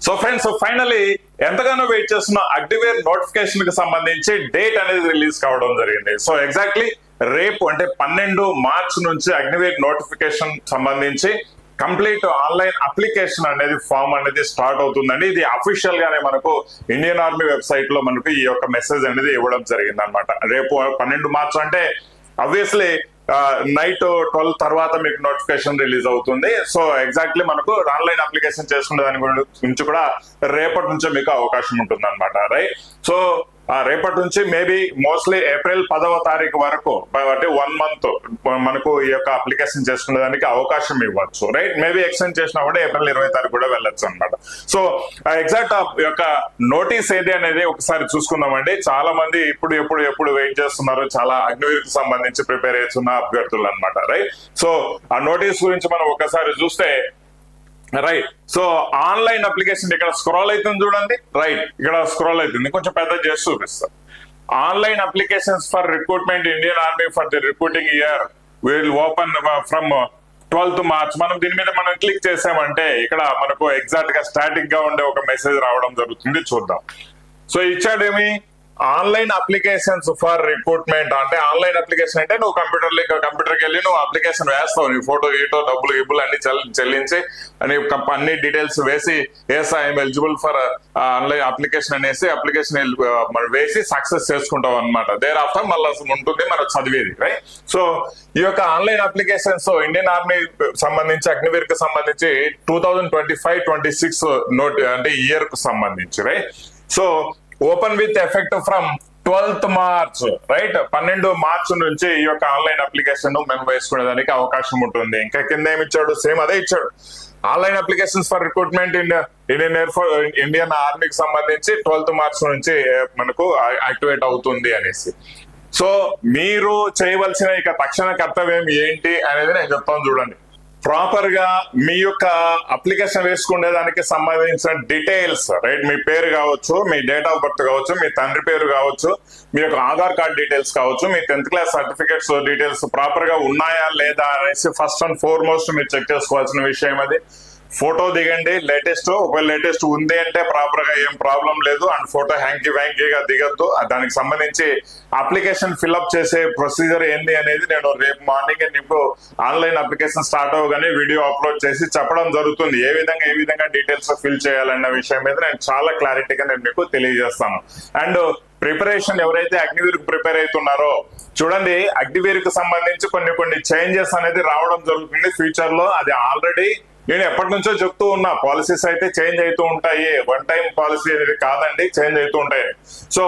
So friends finally ఎంతగానో wait చేస్తున్న Agniveer notification కి సంబంధించి డేట్ అనేది రిలీజ్ కావడం జరిగింది. సో ఎగ్జాక్ట్లీ రేపు అంటే 12 మార్చ్ నుంచి అగ్నివేర్ నోటిఫికేషన్ సంబంధించి కంప్లీట్ ఆన్లైన్ అప్లికేషన్ అనేది ఫామ్ అనేది స్టార్ట్ అవుతుందండి. ఇది అఫీషియల్ గానే మనకు ఇండియన్ ఆర్మీ వెబ్సైట్ లో మనకు ఈ యొక్క మెసేజ్ అనేది ఇవ్వడం జరిగింది అనమాట. రేపు 12 మార్చ్ అంటే ఆబ్వియస్లీ నైట్ 12 తర్వాత మీకు నోటిఫికేషన్ రిలీజ్ అవుతుంది. సో ఎగ్జాక్ట్లీ మనకు ఆన్లైన్ అప్లికేషన్ చేసుకునే దాని గురించి కూడా రేపటి నుంచే మీకు అవకాశం ఉంటుంది అనమాట. రైట్. సో రేపటి నుంచి మేబీ మోస్ట్లీ ఏప్రిల్ 10వ తారీఖు వరకు అంటే 1 మంత్ మనకు ఈ యొక్క అప్లికేషన్ చేసుకునే దానికి అవకాశం ఇవ్వచ్చు. రైట్. మేబీ ఎక్స్టెండ్ చేసినా కూడా ఏప్రిల్ 20 తారీఖు కూడా వెళ్ళొచ్చు అనమాట. సో ఎగ్జాక్ట్ యొక్క నోటీస్ ఏది అనేది ఒకసారి చూసుకుందామండి. చాలా మంది ఎప్పుడు వెయిట్ చేస్తున్నారు, చాలా అగ్నివీర్కి సంబంధించి ప్రిపేర్ చేస్తున్న అభ్యర్థులు అనమాట. రైట్. సో ఆ నోటీస్ గురించి మనం ఒకసారి చూస్తే రైట్. సో ఆన్లైన్ అప్లికేషన్ ఇక్కడ స్క్రోల్ అవుతుంది చూడండి. రైట్. ఇక్కడ స్క్రోల్ అవుతుంది, కొంచెం పెద్ద చేసి చూపిస్తాం. Online applications for recruitment Indian army for the recruiting year will open from 12th March. మనం దీని మీద మనం క్లిక్ చేసామంటే ఇక్కడ మనకు ఎగ్జాక్ట్ గా స్టాటిక్ గా ఉండే ఒక మెసేజ్ రావడం జరుగుతుంది. చూద్దాం. సో ఇచ్చాడేమి ఆన్లైన్ అప్లికేషన్స్ ఫర్ రిక్రూట్మెంట్ అంటే ఆన్లైన్ అప్లికేషన్ అంటే నువ్వు కంప్యూటర్కి వెళ్ళి నువ్వు అప్లికేషన్ వేస్తావు, నీ ఫోటో గీటో డబ్బులు అన్ని చెల్లించి అన్ని డీటెయిల్స్ వేసి yes I am eligible for online application అనేసి అప్లికేషన్ వేసి సక్సెస్ చేసుకుంటావు అనమాట. దేర్ ఆఫ్టర్ మళ్ళీ ఉంటుంది మనం చదివేది. రైట్. సో ఈ యొక్క ఆన్లైన్ అప్లికేషన్స్ ఇండియన్ ఆర్మీ సంబంధించి అగ్నివీర్ కి సంబంధించి 2025-26 అంటే ఇయర్ కు సంబంధించి. Right. So open with effect from 12th March. Right. 12 March నుంచి ఈ యొక్క ఆన్లైన్ అప్లికేషన్ మేము వేసుకునేదానికి అవకాశం ఉంటుంది. ఇంకా కింద ఏమి ఇచ్చాడు, సేమ్ అదే ఇచ్చాడు. Online applications for recruitment Indian ఆర్మీకి సంబంధించి 12th మార్చ్ నుంచి మనకు యాక్టివేట్ అవుతుంది అనేసి. సో మీరు చేయవలసిన ఇక తక్షణ కర్తవ్యం ఏంటి అనేది నేను చెప్తాను చూడండి. ప్రాపర్ గా మీ యొక్క అప్లికేషన్ వేసుకునే దానికి సంబంధించిన డీటెయిల్స్. రైట్. మీ పేరు కావచ్చు, మీ డేట్ ఆఫ్ బర్త్ కావచ్చు, మీ తండ్రి పేరు కావచ్చు, మీ యొక్క ఆధార్ కార్డ్ డీటెయిల్స్ కావచ్చు, మీ 10th class certificates details proper గా ఉన్నాయా లేదా అనేసి ఫస్ట్ అండ్ ఫార్మోస్ట్ మీరు చెక్ చేసుకోవాల్సిన విషయం అది. ఫోటో దిగండి లేటెస్ట్. ఒకవేళ లేటెస్ట్ ఉంది అంటే ప్రాపర్ గా ఏం ప్రాబ్లం లేదు. అండ్ ఫోటో హ్యాంకీగా దిగద్దు. దానికి సంబంధించి అప్లికేషన్ ఫిల్అప్ చేసే ప్రొసీజర్ ఏంది అనేది నేను రేపు మార్నింగ్ నీకు ఆన్లైన్ అప్లికేషన్ స్టార్ట్ అవగానే వీడియో అప్లోడ్ చేసి చెప్పడం జరుగుతుంది. ఏ విధంగా డీటెయిల్స్ ఫిల్ చేయాలన్న విషయం మీద నేను చాలా క్లారిటీగా నేను మీకు తెలియజేస్తాను. అండ్ ప్రిపరేషన్ ఎవరైతే అగ్నివీర్ కు ప్రిపేర్ అవుతున్నారో చూడండి, అగ్నివీర్ కు సంబంధించి కొన్ని చేంజెస్ అనేది రావడం జరుగుతుంది ఫ్యూచర్ లో. అది ఆల్రెడీ నేను ఎప్పటి నుంచో చెప్తూ ఉన్నా. పాలసీస్ అయితే చేంజ్ అవుతూ ఉంటాయి, వన్ టైం పాలసీ అనేది కాదండి, చేంజ్ అవుతూ ఉంటాయి. సో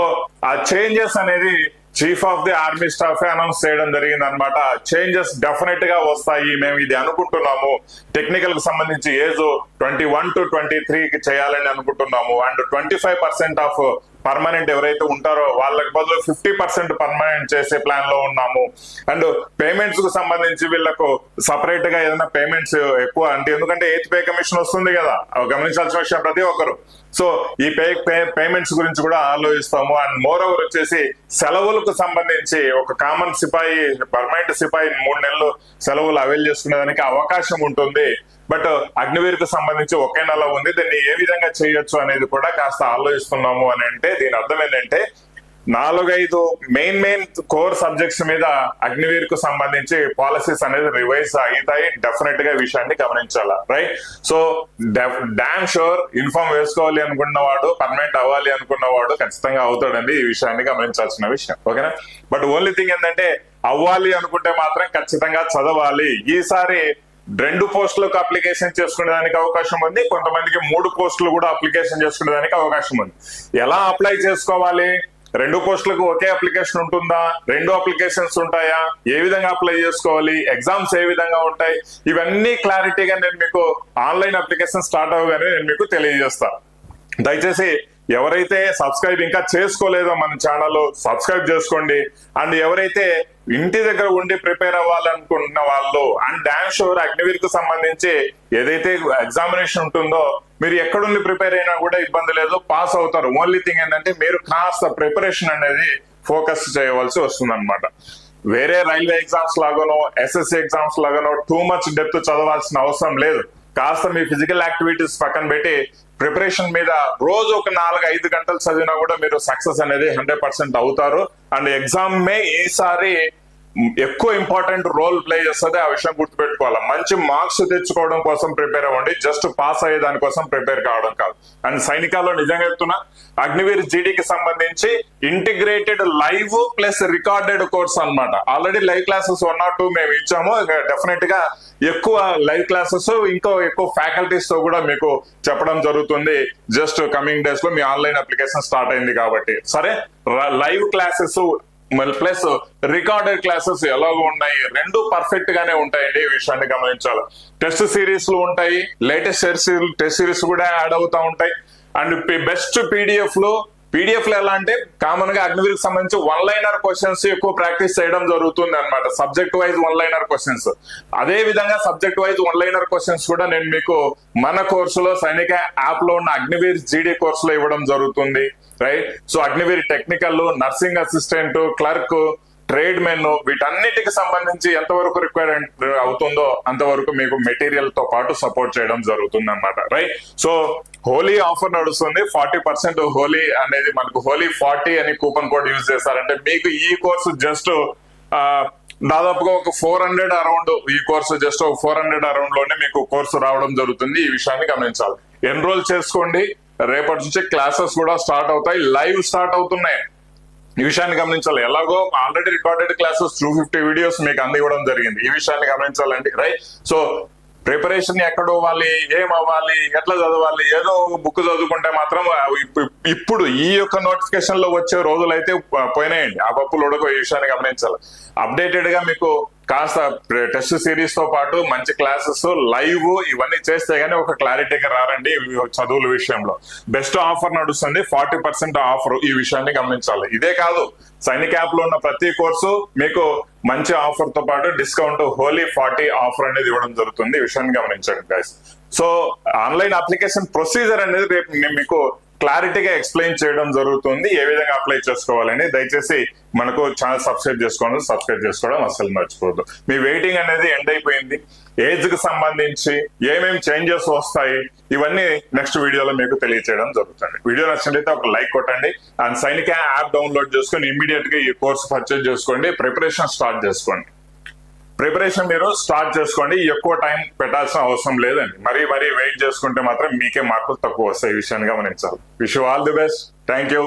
ఆ చేంజెస్ అనేది chief of the army staff announce చేయడం జరిగింది అనమాట. చేంజెస్ డెఫినెట్ గా వస్తాయి, మేము ఇది అనుకుంటున్నాము. టెక్నికల్ కి సంబంధించి ఏజ్ 21 to 23 చేయాలని అనుకుంటున్నాము. అండ్ 25% ఆఫ్ పర్మనెంట్ ఎవరైతే ఉంటారో వాళ్ళకి బదులు 50% పర్మనెంట్ చేసే ప్లాన్ లో ఉన్నాము. అండ్ పేమెంట్స్ కు సంబంధించి వీళ్ళకు సపరేట్ గా ఏదైనా పేమెంట్స్ ఎక్కువ అంటే ఎందుకంటే 8th పే కమిషన్ వస్తుంది కదా, గమనించాల్సిన విషయం ప్రతి ఒక్కరు. సో ఈ పేమెంట్స్ గురించి కూడా ఆలోచిస్తాము. అండ్ మోర్ ఓవర్ వచ్చేసి సెలవులకు సంబంధించి ఒక కామన్ సిపాయి పర్మనెంట్ సిపాయి 3 నెలలు సెలవులు అవైల్ చేసుకునేదానికి అవకాశం ఉంటుంది. బట్ అగ్నివీర్ కు సంబంధించి ఒకే నెల ఉంది. దీన్ని ఏ విధంగా చేయొచ్చు అనేది కూడా కాస్త ఆలోచిస్తున్నాము అని అంటే దీని అర్థం ఏంటంటే 4-5 మెయిన్ కోర్ సబ్జెక్ట్స్ మీద అగ్నివీర్ కు సంబంధించి పాలసీస్ అనేది రివైజ్ అవుతాయి. డెఫినెట్ గా ఈ విషయాన్ని గమనించాలా. Right. So damn sure inform వేసుకోవాలి అనుకున్నవాడు, పర్మనెంట్ అవ్వాలి అనుకున్నవాడు ఖచ్చితంగా అవుతాడండి. ఈ విషయాన్ని గమనించాల్సిన విషయం. ఓకేనా. బట్ ఓన్లీ థింగ్ ఏంటంటే అవ్వాలి అనుకుంటే మాత్రం ఖచ్చితంగా చదవాలి. ఈసారి 2 పోస్టులకు అప్లికేషన్ చేసుకునే దానికి అవకాశం ఉంది. కొంతమందికి 3 పోస్టులు కూడా అప్లికేషన్ చేసుకునే దానికి అవకాశం ఉంది. ఎలా అప్లై చేసుకోవాలి? 2 పోస్టులకు ఒకే అప్లికేషన్ ఉంటుందా, 2 అప్లికేషన్స్ ఉంటాయా, ఏ విధంగా అప్లై చేసుకోవాలి, ఎగ్జామ్స్ ఏ విధంగా ఉంటాయి, ఇవన్నీ క్లారిటీగా నేను మీకు ఆన్లైన్ అప్లికేషన్ స్టార్ట్ అవ్వగానే నేను మీకు తెలియజేస్తాను. దయచేసి ఎవరైతే సబ్స్క్రైబ్ ఇంకా చేసుకోలేదో మన ఛానల్ సబ్స్క్రైబ్ చేసుకోండి. అండ్ ఎవరైతే ఇంటి దగ్గర ఉండి ప్రిపేర్ అవ్వాలనుకుంటున్న వాళ్ళు అండ్ డామ్ షూర్ అగ్నివీర్ కు సంబంధించి ఏదైతే ఎగ్జామినేషన్ ఉంటుందో మీరు ఎక్కడుండి ప్రిపేర్ అయినా కూడా ఇబ్బంది లేదు, పాస్ అవుతారు. ఓన్లీ థింగ్ ఏంటంటే మీరు కాస్త ప్రిపరేషన్ అనేది ఫోకస్ చేయవలసి వస్తుంది అనమాట. వేరే రైల్వే ఎగ్జామ్స్ లాగానో ఎస్ఎస్సి ఎగ్జామ్స్ లాగానో టూ మచ్ డెప్త్ చదవాల్సిన అవసరం లేదు. కాస్త మీ ఫిజికల్ యాక్టివిటీస్ పక్కన పెట్టి ప్రిపరేషన్ మీద రోజు ఒక 4-5 గంటలు చదివినా కూడా మీరు సక్సెస్ అనేది 100% అవుతారు. అండ్ ఎగ్జామ్ మే ఈసారి ఎక్కువ ఇంపార్టెంట్ రోల్ ప్లే చేస్తుంది. ఆ విషయం గుర్తుపెట్టుకోవాలి. మంచి మార్క్స్ తెచ్చుకోవడం కోసం ప్రిపేర్ అవ్వండి, జస్ట్ పాస్ అయ్యే దానికోసం ప్రిపేర్ కావడం కాదు. అండ్ సైనికాల్లో నిజంగా చెప్తున్నా, అగ్నివీర్ జీడీకి సంబంధించి integrated live plus recorded course అన్నమాట. ఆల్రెడీ లైవ్ క్లాసెస్ 1 or 2 మేము ఇచ్చాము. డెఫినెట్ గా ఎక్కువ లైవ్ క్లాసెస్ ఇంకా ఎక్కువ ఫ్యాకల్టీస్ తో కూడా మీకు చెప్పడం జరుగుతుంది. జస్ట్ కమింగ్ డేస్ లో మీ ఆన్లైన్ అప్లికేషన్ స్టార్ట్ అయింది కాబట్టి. సరే, live classes plus recorded classes ఎలాగో ఉన్నాయి, రెండు పర్ఫెక్ట్ గానే ఉంటాయండి. ఈ విషయాన్ని గమనించాలి. టెస్ట్ సిరీస్ లు ఉంటాయి, లేటెస్ట్ టెస్ట్ సిరీస్ కూడా యాడ్ అవుతా ఉంటాయి. అండ్ బెస్ట్ పీడిఎఫ్ లో ఎలా అంటే కామన్ గా అగ్నివీర్ కి సంబంధించి 1-liner క్వశ్చన్స్ ఎక్కువ ప్రాక్టీస్ చేయడం జరుగుతుంది అనమాట. సబ్జెక్ట్ వైజ్ 1-liner క్వశ్చన్స్, అదే విధంగా సబ్జెక్ట్ వైజ్ 1-liner క్వశ్చన్స్ కూడా నేను మీకు మన కోర్సులో సైనిక యాప్ లో ఉన్న అగ్నివీర్ జీడీ కోర్సులో ఇవ్వడం జరుగుతుంది. Right. So Agniveer technical, nursing assistant, clerk, trade men, వీటన్నిటికి సంబంధించి ఎంతవరకు రిక్వైర్మెంట్ అవుతుందో అంతవరకు మీకు మెటీరియల్ తో పాటు సపోర్ట్ చేయడం జరుగుతుంది అన్నమాట. రైట్. సో హోలీ ఆఫర్ నడుస్తుంది. 40% హోలీ అనేది మనకు హోలీ 40 అని కూపన్ కోడ్ యూజ్ చేస్తారంటే మీకు ఈ కోర్సు జస్ట్ దాదాపుగా ఒక 400 అరౌండ్, ఈ కోర్సు జస్ట్ 400 అరౌండ్ లోనే మీకు కోర్సు రావడం జరుగుతుంది. ఈ విషయాన్ని గమనించాలి. ఎన్రోల్ చేసుకోండి. రేపటి నుంచి క్లాసెస్ కూడా స్టార్ట్ అవుతాయి, లైవ్ స్టార్ట్ అవుతున్నాయి. ఈ విషయాన్ని గమనించాలి. ఎలాగో ఆల్రెడీ రికార్డెడ్ క్లాసెస్ 250 వీడియోస్ మీకు అందివ్వడం జరిగింది. ఈ విషయాన్ని గమనించాలండి. రైట్. సో ప్రిపరేషన్ ఎక్కడ అవ్వాలి, ఏం అవ్వాలి, ఎట్లా చదవాలి, ఏదో బుక్ చదువుకుంటే మాత్రం ఇప్పుడు ఈ యొక్క నోటిఫికేషన్ లో వచ్చే రోజులైతే పోయినాయండి. ఆ పప్పులు ఉడకో. ఈ విషయాన్ని గమనించాలి. అప్డేటెడ్ గా మీకు కాస్త టెస్ట్ సిరీస్ తో పాటు మంచి క్లాసెస్, లైవ్ ఇవన్నీ చేస్తే గానీ ఒక క్లారిటీగా రారండి చదువుల విషయంలో. బెస్ట్ ఆఫర్ నడుస్తుంది, 40% ఆఫర్. ఈ విషయాన్ని గమనించాలి. ఇదే కాదు, సైనిక్ యాప్ లో ఉన్న ప్రతి కోర్సు మీకు మంచి ఆఫర్ తో పాటు డిస్కౌంట్ హోలీ 40 ఆఫర్ అనేది ఇవ్వడం జరుగుతుంది. ఈ విషయాన్ని గమనించండి guys. So online application procedure అనేది రేపు నేను మీకు క్లారిటీగా ఎక్స్ప్లెయిన్ చేయడం జరుగుతుంది, ఏ విధంగా అప్లై చేసుకోవాలని. దయచేసి మనకు ఛానల్ సబ్స్క్రైబ్ చేసుకోవడం అసలు మర్చిపోవద్దు. మీ వెయిటింగ్ అనేది ఎండ్ అయిపోయింది. ఏజ్ కి సంబంధించి ఏమేమి చేంజెస్ వస్తాయి ఇవన్నీ నెక్స్ట్ వీడియోలో మీకు తెలియచేయడం జరుగుతుంది. వీడియో నచ్చినట్లయితే ఒక లైక్ కొట్టండి. అండ్ సైనిక యాప్ డౌన్లోడ్ చేసుకొని ఇమ్మీడియట్ గా ఈ కోర్సు పర్చేజ్ చేసుకోండి. ప్రిపరేషన్ స్టార్ట్ చేసుకోండి. మీరు స్టార్ట్ చేసుకోండి. ఎక్కువ టైం పెట్టాల్సిన అవసరం లేదండి. మరీ వెయిట్ చేసుకుంటే మాత్రం మీకే మార్కులు తక్కువ వస్తాయి. ఈ విషయాన్ని గమనించాలి. Wish you all the best. Thank you.